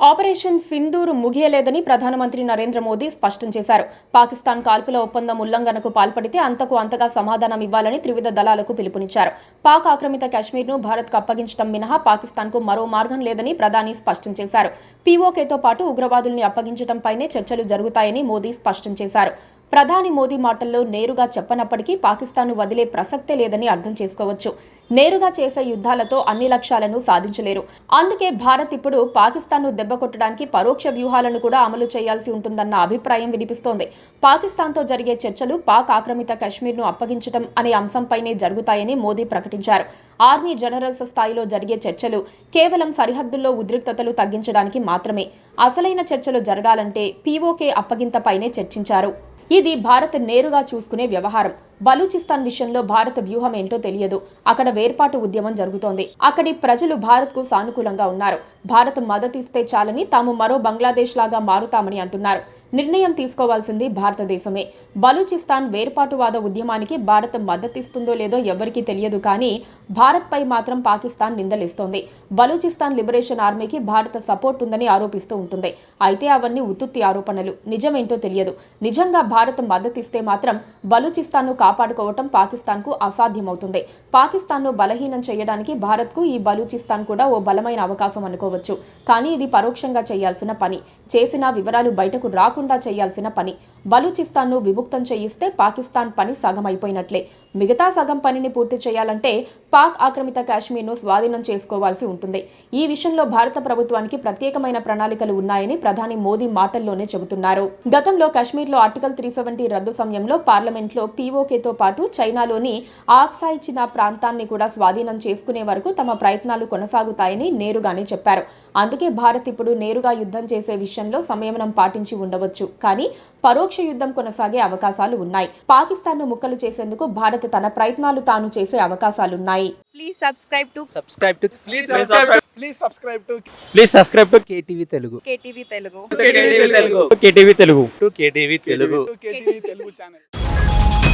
Operation Sindoor ముగియలేదని ప్రధానమంత్రి నరేంద్ర మోదీ స్పష్టం చేశారు. పాకిస్తాన్ కాల్పుల ఒప్పందం ఉల్లంఘనకు పాల్పడితే అంతకు అంతగా సమాధానం ఇవ్వాలని త్రివిధ దళాలకు పిలుపునిచ్చారు. పాక్ ఆక్రమిత కశ్మీర్ను భారత్కు అప్పగించడం మినహా పాకిస్తాన్కు మరో మార్గం లేదని ప్రధాని స్పష్టం చేశారు. పీఓకేతో పాటు ఉగ్రవాదుల్ని అప్పగించడంపైనే చర్చలు జరుగుతాయని మోదీ స్పష్టం చేశారు. ప్రధాని మోదీ మాటల్లో నేరుగా చెప్పనప్పటికీ పాకిస్తాన్ను వదిలే ప్రసక్తే లేదని అర్థం చేసుకోవచ్చు. నేరుగా చేసే యుద్ధాలతో అన్ని లక్ష్యాలను సాధించలేరు. అందుకే భారత్ ఇప్పుడు పాకిస్తాన్ను దెబ్బకొట్టడానికి పరోక్ష వ్యూహాలను కూడా అమలు చేయాల్సి ఉంటుందన్న అభిప్రాయం వినిపిస్తోంది. పాకిస్తాన్తో జరిగే చర్చలు పాక్ ఆక్రమిత కశ్మీర్ను అప్పగించడం అనే అంశంపైనే జరుగుతాయని మోదీ ప్రకటించారు. ఆర్మీ జనరల్స్ స్థాయిలో జరిగే చర్చలు కేవలం సరిహద్దుల్లో ఉద్రిక్తతలు తగ్గించడానికి మాత్రమే. అసలైన చర్చలు జరగాలంటే పీఓకే అప్పగింతపైనే చర్చించారు. ఇది భారత్ నేరుగా చూసుకునే వ్యవహారం. బలూచిస్తాన్ విషయంలో భారత వ్యూహం ఏంటో తెలియదు. అక్కడ వేర్పాటు ఉద్యమం జరుగుతోంది. అక్కడి ప్రజలు భారత్కు సానుకూలంగా ఉన్నారు. భారత్ మద్దతిస్తే చాలని తాము మరో బంగ్లాదేశ్ లాగా మారుతామని అంటున్నారు. నిర్ణయం తీసుకోవాల్సింది భారతదేశమే. బలూచిస్తాన్ వేర్పాటువాద ఉద్యమానికి భారత్ మద్దతిస్తుందో లేదో ఎవరికీ తెలియదు. కానీ భారత్పై మాత్రం పాకిస్తాన్ నిందలేస్తోంది. బలూచిస్తాన్ లిబరేషన్ ఆర్మీకి భారత సపోర్ట్ ఉందని ఆరోపిస్తూ ఉంటుంది. అయితే అవన్నీ ఉత్తుత్తి ఆరోపణలు. నిజమేంటో తెలియదు. నిజంగా భారత్ మద్దతిస్తే మాత్రం బలూచిస్తాన్ను కాపాడుకోవటం పాకిస్తాన్కు అసాధ్యమవుతుంది. పాకిస్తాన్ను బలహీనం చేయడానికి భారత్కు ఈ బలూచిస్తాన్ కూడా ఓ బలమైన అవకాశం అనుకోవచ్చు. కానీ ఇది పరోక్షంగా చేయాల్సిన పని. చేసిన వివరాలు బయటకు రాకుండా చేయాల్సిన పని. బలూచిస్తాన్ను విముక్తం చేయిస్తే పాకిస్తాన్ పని సగం అయిపోయినట్లే. మిగతా సగం పనిని పూర్తి చేయాలంటే పాక్ ఆక్రమిత కాశ్మీర్ను స్వాధీనం చేసుకోవాల్సి ఉంటుంది. ఈ విషయంలో భారత ప్రభుత్వానికి ప్రత్యేకమైన ప్రణాళికలు ఉన్నాయని ప్రధాని మోదీ మాటల్లోనే చెబుతున్నారు. గతంలో కశ్మీర్లో ఆర్టికల్ 370 రద్దు సమయంలో పార్లమెంట్లో పీఓకేతో పాటు చైనాలోని ఆక్సాయ్ చినా ప్రాంతాన్ని కూడా స్వాధీనం చేసుకునే వరకు తమ ప్రయత్నాలు కొనసాగుతాయని నేరుగానే చెప్పారు. అందుకే భారత్ ఇప్పుడు నేరుగా యుద్ధం చేసే విషయంలో సంయమనం పాటించి ఉండవచ్చు. కానీ పరోక్ష యుద్ధం కొనసాగే అవకాశాలు ఉన్నాయి. పాకిస్తాన్ను ముక్కలు చేసేందుకు భారత్ తన ప్రయత్నాలు తాను చేసే అవకాశాలున్నాయి. Please subscribe to KTV Telugu. KTV Telugu. KTV Telugu. KTV Telugu channel.